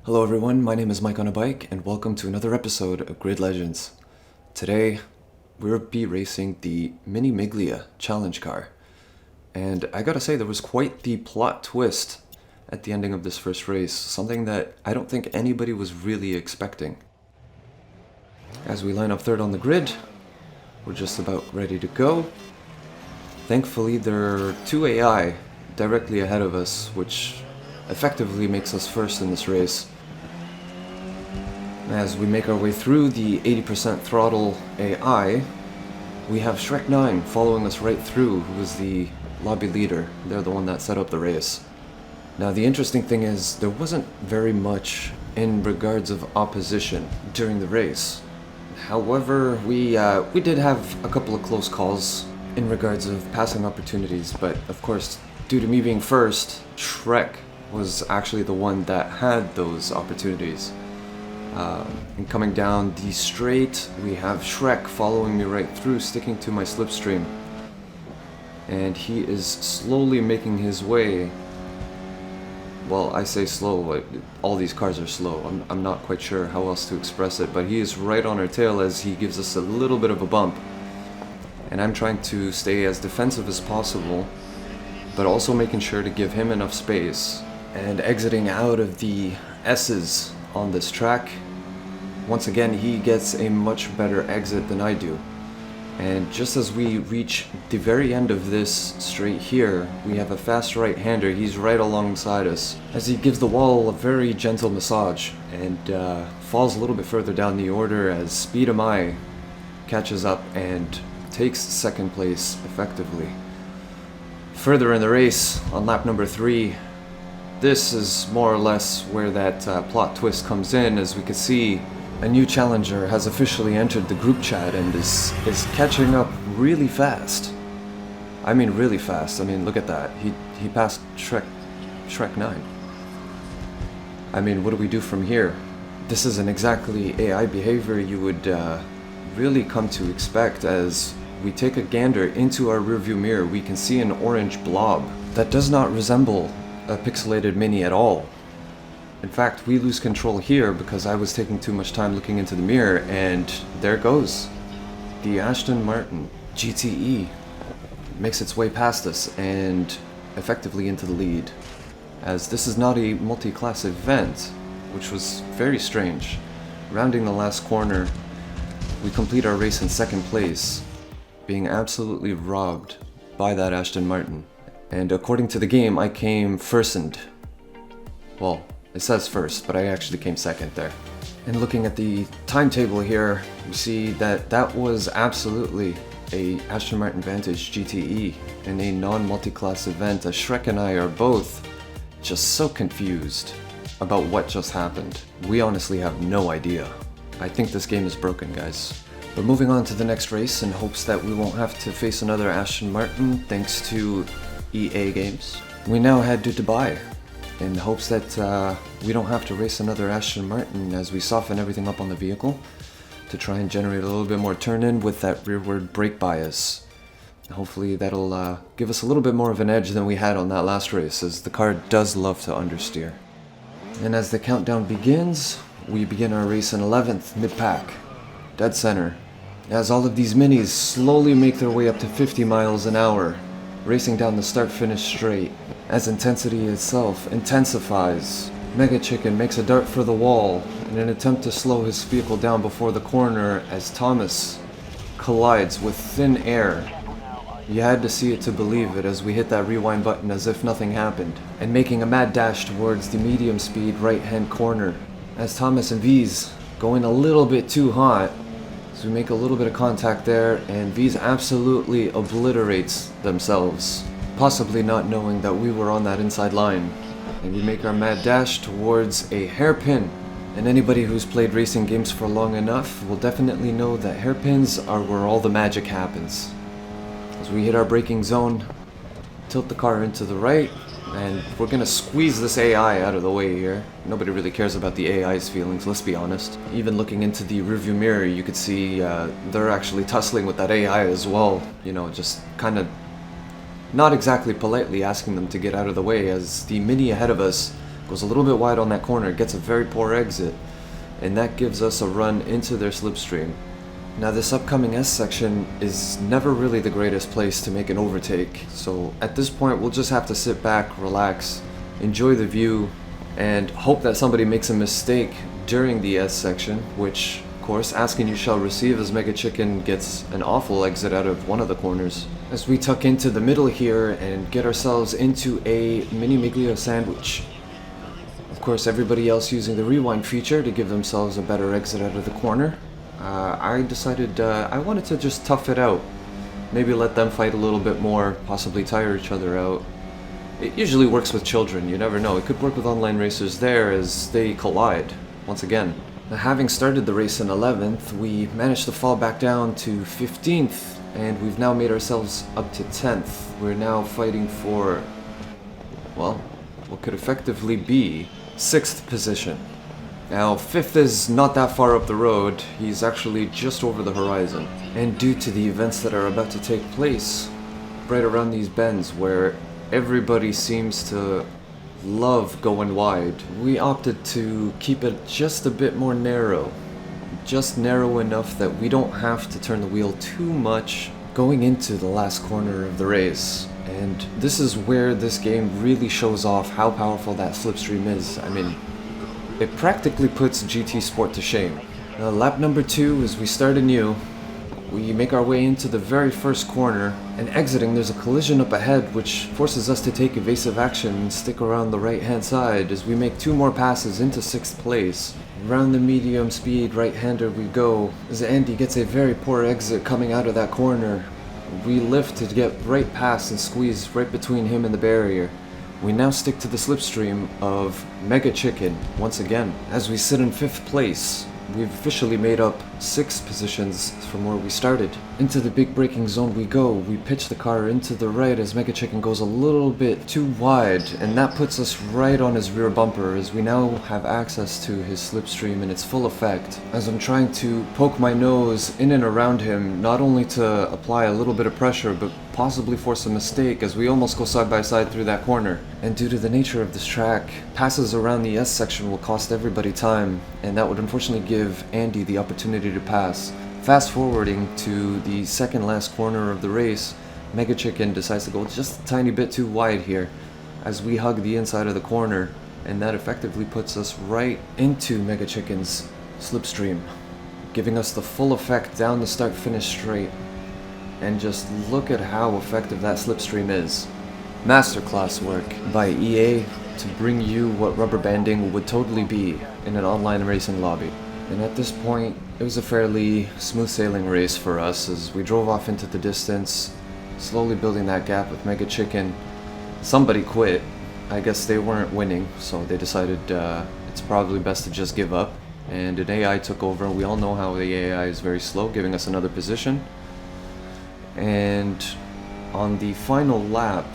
Hello everyone, my name is Mike on a Bike, and welcome to another episode of Grid Legends. Today, we'll be racing the Mini Miglia challenge car. And I gotta say, there was quite the plot twist at the ending of this first race, something that I don't think anybody was really expecting. As we line up third on the grid, we're just about ready to go. Thankfully, there are two AI directly ahead of us, which effectively makes us first in this race. As we make our way through the 80% throttle AI, we have Shrek 9 following us right through, who is the lobby leader. They're the one that set up the race. Now the interesting thing is, there wasn't very much in regards of opposition during the race. However, we did have a couple of close calls in regards of passing opportunities, but of course, due to me being first, Shrek was actually the one that had those opportunities. And coming down the straight, we have Shrek following me right through, sticking to my slipstream. And he is slowly making his way. Well, I say slow, but all these cars are slow. I'm not quite sure how else to express it, but he is right on our tail as he gives us a little bit of a bump. And I'm trying to stay as defensive as possible, but also making sure to give him enough space. And exiting out of the S's on this track, once again he gets a much better exit than I do. And just as we reach the very end of this straight here, we have a fast right-hander. He's right alongside us as he gives the wall a very gentle massage and falls a little bit further down the order as Speed of My catches up and takes second place effectively. Further in the race, on lap number 3, this is more or less where that plot twist comes in, as we can see a new challenger has officially entered the group chat and is catching up really fast. I mean really fast. I mean, look at that. He passed Shrek 9. I mean, what do we do from here? This isn't exactly AI behavior you would really come to expect. As we take a gander into our rearview mirror, we can see an orange blob that does not resemble a pixelated Mini at all. In fact, we lose control here because I was taking too much time looking into the mirror, and there goes. The Aston Martin GTE makes its way past us and effectively into the lead, as this is not a multi-class event, which was very strange. Rounding the last corner, we complete our race in second place, being absolutely robbed by that Aston Martin. And according to the game, I came first. Well, it says first, but I actually came second there. And looking at the timetable here, we see that that was absolutely a Aston Martin Vantage GTE in a non-multi-class event, as Shrek and I are both just so confused about what just happened. We honestly have no idea. I think this game is broken, guys. But moving on to the next race in hopes that we won't have to face another Aston Martin thanks to EA Games. We now head to Dubai in hopes that we don't have to race another Aston Martin, as we soften everything up on the vehicle to try and generate a little bit more turn-in with that rearward brake bias. Hopefully that'll give us a little bit more of an edge than we had on that last race, as the car does love to understeer. And as the countdown begins, we begin our race in 11th, mid-pack, dead center, as all of these minis slowly make their way up to 50 miles an hour, racing down the start-finish straight. As intensity itself intensifies, Mega Chicken makes a dart for the wall in an attempt to slow his vehicle down before the corner as Thomas collides with thin air. You had to see it to believe it, as we hit that rewind button as if nothing happened, and making a mad dash towards the medium speed right-hand corner, as Thomas and V's going a little bit too hot. So we make a little bit of contact there, and V's absolutely obliterates themselves, possibly not knowing that we were on that inside line. And we make our mad dash towards a hairpin. And anybody who's played racing games for long enough will definitely know that hairpins are where all the magic happens. As we hit our braking zone, tilt the car into the right, and we're gonna squeeze this AI out of the way here. Nobody really cares about the AI's feelings, let's be honest. Even looking into the rearview mirror, you could see they're actually tussling with that AI as well. You know, just kind of not exactly politely asking them to get out of the way, as the Mini ahead of us goes a little bit wide on that corner, gets a very poor exit, and that gives us a run into their slipstream. Now this upcoming S section is never really the greatest place to make an overtake, so at this point we'll just have to sit back, relax, enjoy the view, and hope that somebody makes a mistake during the S section, which, of course, asking you shall receive, as Mega Chicken gets an awful exit out of one of the corners. As we tuck into the middle here and get ourselves into a Mini Miglia sandwich. Of course, everybody else using the rewind feature to give themselves a better exit out of the corner. I decided I wanted to just tough it out. Maybe let them fight a little bit more, possibly tire each other out. It usually works with children, you never know. It could work with online racers there as they collide, once again. Now, having started the race in 11th, we managed to fall back down to 15th, and we've now made ourselves up to 10th. We're now fighting for, well, what could effectively be 6th position. Now, 5th is not that far up the road, he's actually just over the horizon. And due to the events that are about to take place right around these bends where everybody seems to love going wide, we opted to keep it just a bit more narrow. Just narrow enough that we don't have to turn the wheel too much going into the last corner of the race. And this is where this game really shows off how powerful that slipstream is. I mean, it practically puts GT Sport to shame. Lap number 2, as we start anew, we make our way into the very first corner, and exiting there's a collision up ahead which forces us to take evasive action and stick around the right hand side as we make 2 more passes into 6th place. Around the medium speed right-hander we go as Andy gets a very poor exit coming out of that corner. We lift to get right past and squeeze right between him and the barrier. We now stick to the slipstream of Mega Chicken once again. As we sit in 5th place, we've officially made up 6 positions from where we started. Into the big braking zone we go. We pitch the car into the right as Mega Chicken goes a little bit too wide, and that puts us right on his rear bumper as we now have access to his slipstream in its full effect. As I'm trying to poke my nose in and around him, not only to apply a little bit of pressure, but possibly force a mistake as we almost go side by side through that corner. And due to the nature of this track, passes around the S section will cost everybody time, and that would unfortunately give Andy the opportunity to pass. Fast forwarding to the second last corner of the race, Mega Chicken decides to go just a tiny bit too wide here as we hug the inside of the corner, and that effectively puts us right into Mega Chicken's slipstream, giving us the full effect down the start-finish straight. And just look at how effective that slipstream is. Masterclass work by EA to bring you what rubber banding would totally be in an online racing lobby. And at this point, it was a fairly smooth sailing race for us as we drove off into the distance, slowly building that gap with Mega Chicken. Somebody quit. I guess they weren't winning, so they decided it's probably best to just give up. And an AI took over. We all know how the AI is very slow, giving us another position. And on the final lap,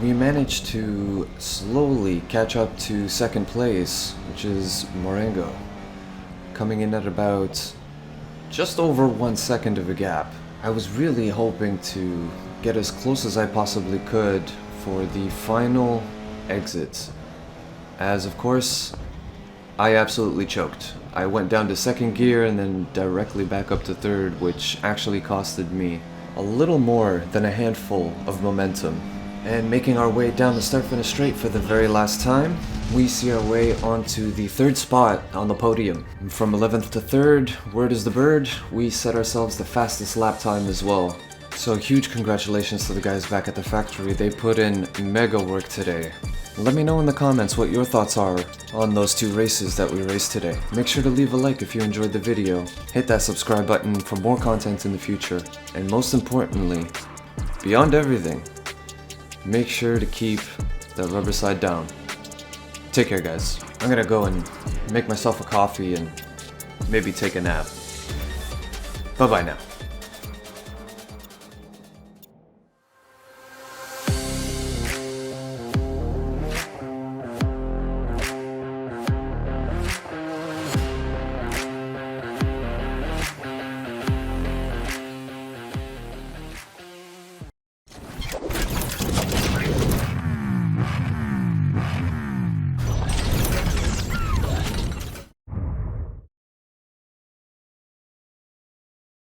we managed to slowly catch up to 2nd place, which is Morengo, coming in at about just over 1 second of a gap. I was really hoping to get as close as I possibly could for the final exit, as of course I absolutely choked. I went down to 2nd gear and then directly back up to 3rd, which actually costed me a little more than a handful of momentum. And making our way down the start-finish straight for the very last time, we see our way onto the 3rd spot on the podium. From 11th to 3rd, word is the bird, we set ourselves the fastest lap time as well. So huge congratulations to the guys back at the factory. They put in mega work today. Let me know in the comments what your thoughts are on those 2 races that we raced today. Make sure to leave a like if you enjoyed the video. Hit that subscribe button for more content in the future. And most importantly, beyond everything, make sure to keep that rubber side down. Take care, guys. I'm gonna go and make myself a coffee and maybe take a nap. Bye-bye now.